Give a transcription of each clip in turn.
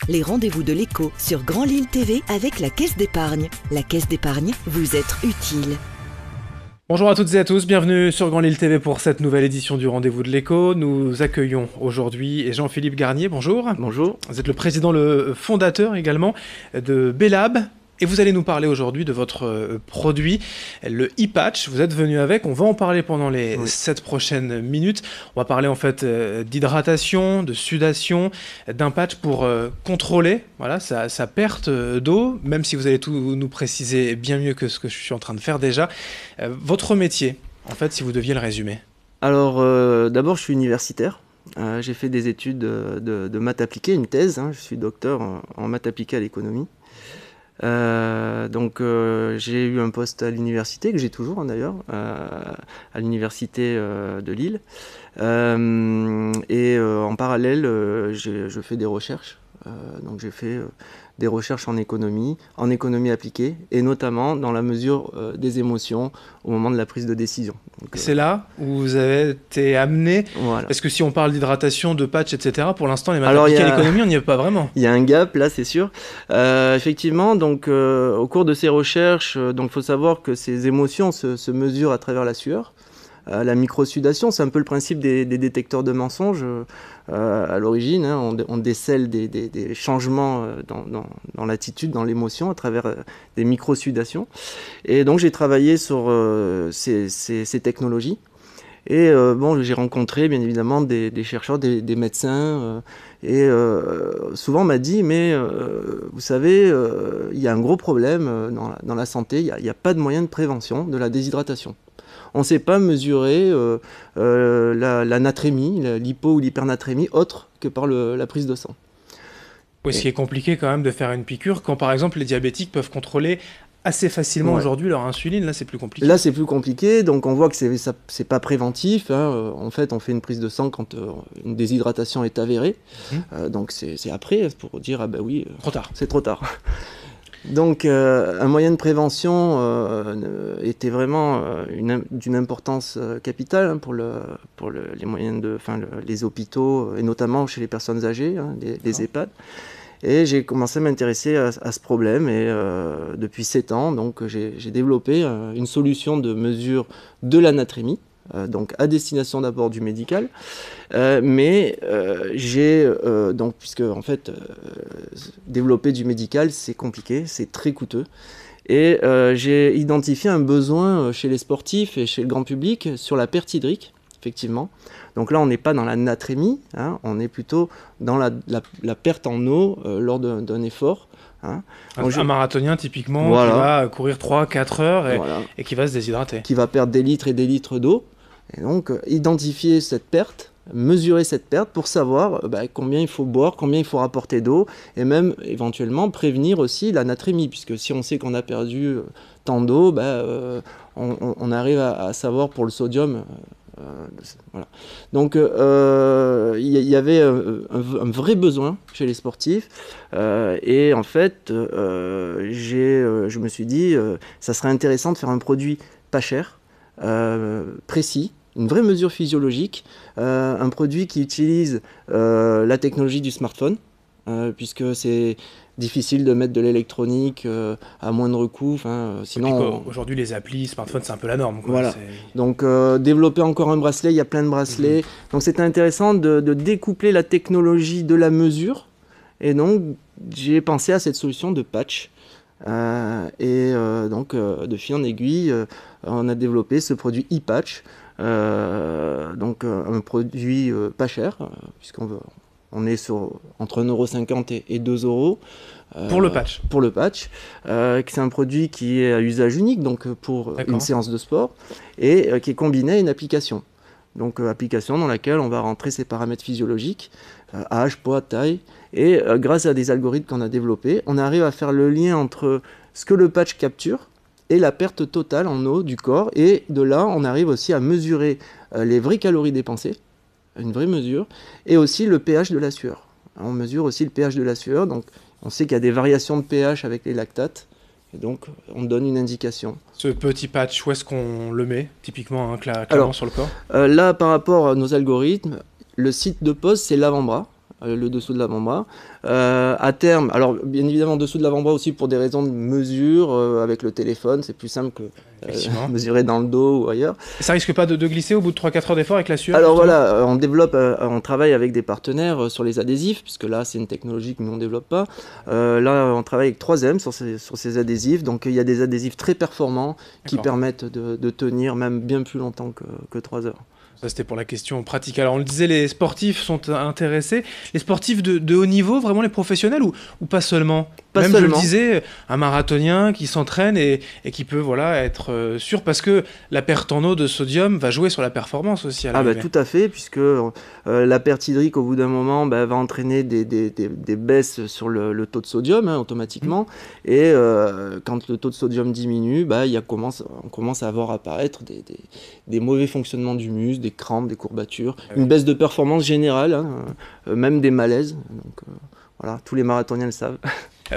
les rendez-vous de l'écho sur Grand Lille TV avec la Caisse d'épargne. La Caisse d'épargne, vous être utile. Bonjour à toutes et à tous, bienvenue sur Grand Lille TV pour cette nouvelle édition du Rendez-vous de l'écho. Nous accueillons aujourd'hui Jean-Philippe Garnier, bonjour. Bonjour. Vous êtes le président, le fondateur également de Belab. Et vous allez nous parler aujourd'hui de votre produit, le e-patch. Vous êtes venu avec, on va en parler pendant les 7 prochaines minutes. On va parler en fait d'hydratation, de sudation, d'un patch pour contrôler voilà, sa perte d'eau, même si vous allez tout nous préciser bien mieux que ce que je suis en train de faire déjà. Votre métier, en fait, si vous deviez le résumer. Alors, d'abord, je suis universitaire. J'ai fait des études de maths appliquées, une thèse. Je suis docteur en maths appliquées à l'économie. Donc j'ai eu un poste à l'université, que j'ai toujours d'ailleurs, à l'université de Lille. Et en parallèle, je fais des recherches. Donc j'ai fait des recherches en économie appliquée, et notamment dans la mesure des émotions au moment de la prise de décision. C'est là où vous avez été amené, voilà. Parce que si on parle d'hydratation, de patch, etc., pour l'instant, les maths appliquées à l'économie, on n'y est pas vraiment. Il y a un gap, là, c'est sûr. Effectivement, donc, au cours de ces recherches, il faut savoir que ces émotions se mesurent à travers la sueur. La microsudation, c'est un peu le principe des détecteurs de mensonges à l'origine. On décèle des changements dans l'attitude, dans l'émotion, à travers des microsudations. Et donc j'ai travaillé sur ces technologies. Et j'ai rencontré bien évidemment des chercheurs, des médecins. Souvent on m'a dit, mais vous savez, il y a un gros problème dans la santé, il n'y a pas de moyen de prévention de la déshydratation. On ne sait pas mesurer la natrémie, l'hypo ou l'hypernatrémie, autre que par la prise de sang. Oui, ce qui est compliqué quand même de faire une piqûre, quand par exemple les diabétiques peuvent contrôler assez facilement aujourd'hui leur insuline, là c'est plus compliqué. Là c'est plus compliqué, donc on voit que c'est pas préventif. En fait, on fait une prise de sang quand une déshydratation est avérée. Donc c'est après pour dire, ah ben oui, trop tard. C'est trop tard. Donc un moyen de prévention était vraiment d'une importance capitale pour les moyens les hôpitaux, et notamment chez les personnes âgées, les EHPAD. Et j'ai commencé à m'intéresser à ce problème, et depuis 7 ans, donc, j'ai développé une solution de mesure de la natrémie, donc à destination d'abord du médical, mais j'ai puisque en fait développer du médical c'est compliqué, c'est très coûteux, et j'ai identifié un besoin chez les sportifs et chez le grand public sur la perte hydrique, effectivement. Donc là on n'est pas dans la natrémie, on est plutôt dans la perte en eau lors d'un effort. Un marathonien typiquement, qui va courir 3-4 heures et qui va se déshydrater. Qui va perdre des litres et des litres d'eau. Et donc identifier cette perte, mesurer cette perte pour savoir combien il faut boire, combien il faut rapporter d'eau, et même éventuellement prévenir aussi la natrémie, puisque si on sait qu'on a perdu tant d'eau, on arrive à savoir pour le sodium. Voilà. Donc il y avait un vrai besoin chez les sportifs, et en fait je me suis dit ça serait intéressant de faire un produit pas cher, précis, une vraie mesure physiologique, un produit qui utilise la technologie du smartphone, puisque c'est difficile de mettre de l'électronique à moindre coût. Sinon, aujourd'hui, les applis, smartphone, c'est un peu la norme. Voilà. Donc, développer encore un bracelet, il y a plein de bracelets. Donc, c'était intéressant de découpler la technologie de la mesure. Et donc, j'ai pensé à cette solution de patch. De fil en aiguille, on a développé ce produit e-patch. Donc, un produit pas cher, puisqu'on est entre 1,50 € et 2 €. Pour le patch. Pour le patch. C'est un produit qui est à usage unique, donc pour une séance de sport, et qui est combiné à une application. Donc application dans laquelle on va rentrer ses paramètres physiologiques, âge, poids, taille, et grâce à des algorithmes qu'on a développés, on arrive à faire le lien entre ce que le patch capture et la perte totale en eau du corps, et de là on arrive aussi à mesurer les vraies calories dépensées, une vraie mesure, et aussi le pH de la sueur. On mesure aussi le pH de la sueur, donc on sait qu'il y a des variations de pH avec les lactates, et donc on donne une indication. Ce petit patch, où est-ce qu'on le met, typiquement, clairement sur le corps ? Là, par rapport à nos algorithmes, le site de pose, c'est l'avant-bras. le dessous de l'avant-bras. À terme, alors bien évidemment dessous de l'avant-bras aussi pour des raisons de mesure, avec le téléphone, c'est plus simple que mesurer dans le dos ou ailleurs. Et ça risque pas de glisser au bout de 3-4 heures d'effort avec la sueur? Alors voilà, on travaille avec des partenaires sur les adhésifs, puisque là c'est une technologie que nous on ne développe pas. Là on travaille avec 3M sur ces adhésifs, donc il y a des adhésifs très performants qui permettent de tenir même bien plus longtemps que 3 heures. Ça, c'était pour la question pratique. Alors, on le disait, les sportifs sont intéressés. Les sportifs de haut niveau, vraiment les professionnels ou pas seulement? Même, je le disais, un marathonien qui s'entraîne et qui peut être sûr, parce que la perte en eau de sodium va jouer sur la performance aussi. Tout à fait, puisque la perte hydrique, au bout d'un moment, va entraîner des baisses sur le taux de sodium, automatiquement. Et quand le taux de sodium diminue, on commence à voir apparaître des mauvais fonctionnements du muscle, des crampes, des courbatures, une baisse de performance générale, même des malaises. Donc voilà, tous les marathoniens le savent.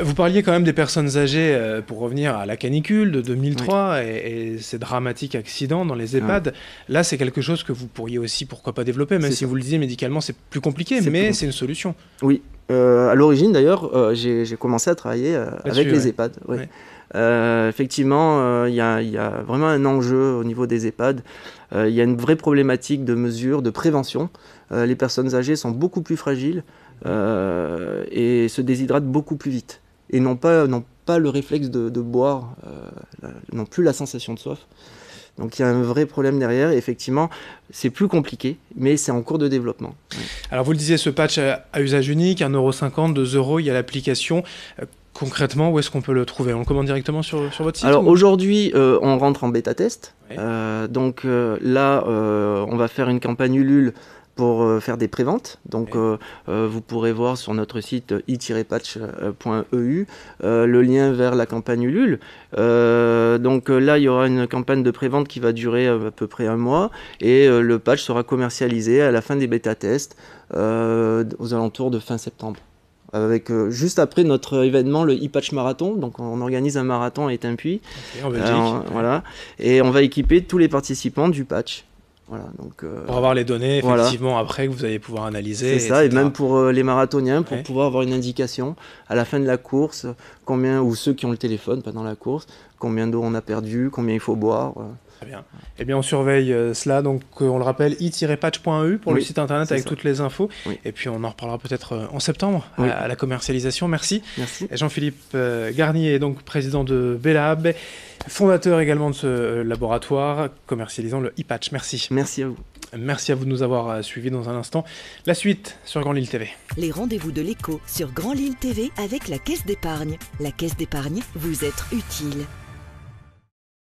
Vous parliez quand même des personnes âgées, pour revenir à la canicule de 2003 et ces dramatiques accidents dans les EHPAD. Là, c'est quelque chose que vous pourriez aussi, pourquoi pas, développer, même si vous le disiez, médicalement, c'est plus compliqué, mais c'est une solution. Oui, à l'origine d'ailleurs, j'ai commencé à travailler avec les EHPAD. Oui. Effectivement, il y a vraiment un enjeu au niveau des EHPAD. Il y a une vraie problématique de mesure, de prévention. Les personnes âgées sont beaucoup plus fragiles et se déshydratent beaucoup plus vite. Et n'ont pas le réflexe de boire, n'ont plus la sensation de soif. Donc il y a un vrai problème derrière. Et effectivement, c'est plus compliqué, mais c'est en cours de développement. Ouais. Alors vous le disiez, ce patch à usage unique, 1,50 €, 2 €, il y a l'application. Concrètement, où est-ce qu'on peut le trouver? On le commande directement sur votre site? Alors aujourd'hui, on rentre en bêta-test. Oui. Donc là, on va faire une campagne Ulule pour faire des préventes. Donc vous pourrez voir sur notre site i-patch.eu le lien vers la campagne Ulule. Donc là, il y aura une campagne de prévente qui va durer à peu près 1 mois et le patch sera commercialisé à la fin des bêta-tests aux alentours de fin septembre. Avec juste après notre événement, le e-patch marathon. Donc on organise un marathon à Étain-Puy, en Belgique. Voilà, et on va équiper tous les participants du patch. Voilà, donc, pour avoir les données effectivement après que vous allez pouvoir analyser. C'est ça, etc. Et même pour les marathoniens, pour pouvoir avoir une indication à la fin de la course, ou ceux qui ont le téléphone pendant la course, combien d'eau on a perdu, combien il faut boire. Très bien. Eh bien, on surveille cela. Donc, on le rappelle, i-patch.eu pour le site internet avec toutes les infos. Oui. Et puis, on en reparlera peut-être en septembre à la commercialisation. Merci. Merci. Jean-Philippe Garnier, donc président de Belab, fondateur également de ce laboratoire commercialisant le e-patch. Merci. Merci à vous. Merci à vous de nous avoir suivis. Dans un instant, la suite sur Grand Lille TV. Les rendez-vous de l'écho sur Grand Lille TV avec la Caisse d'épargne. La Caisse d'épargne, vous êtes utile.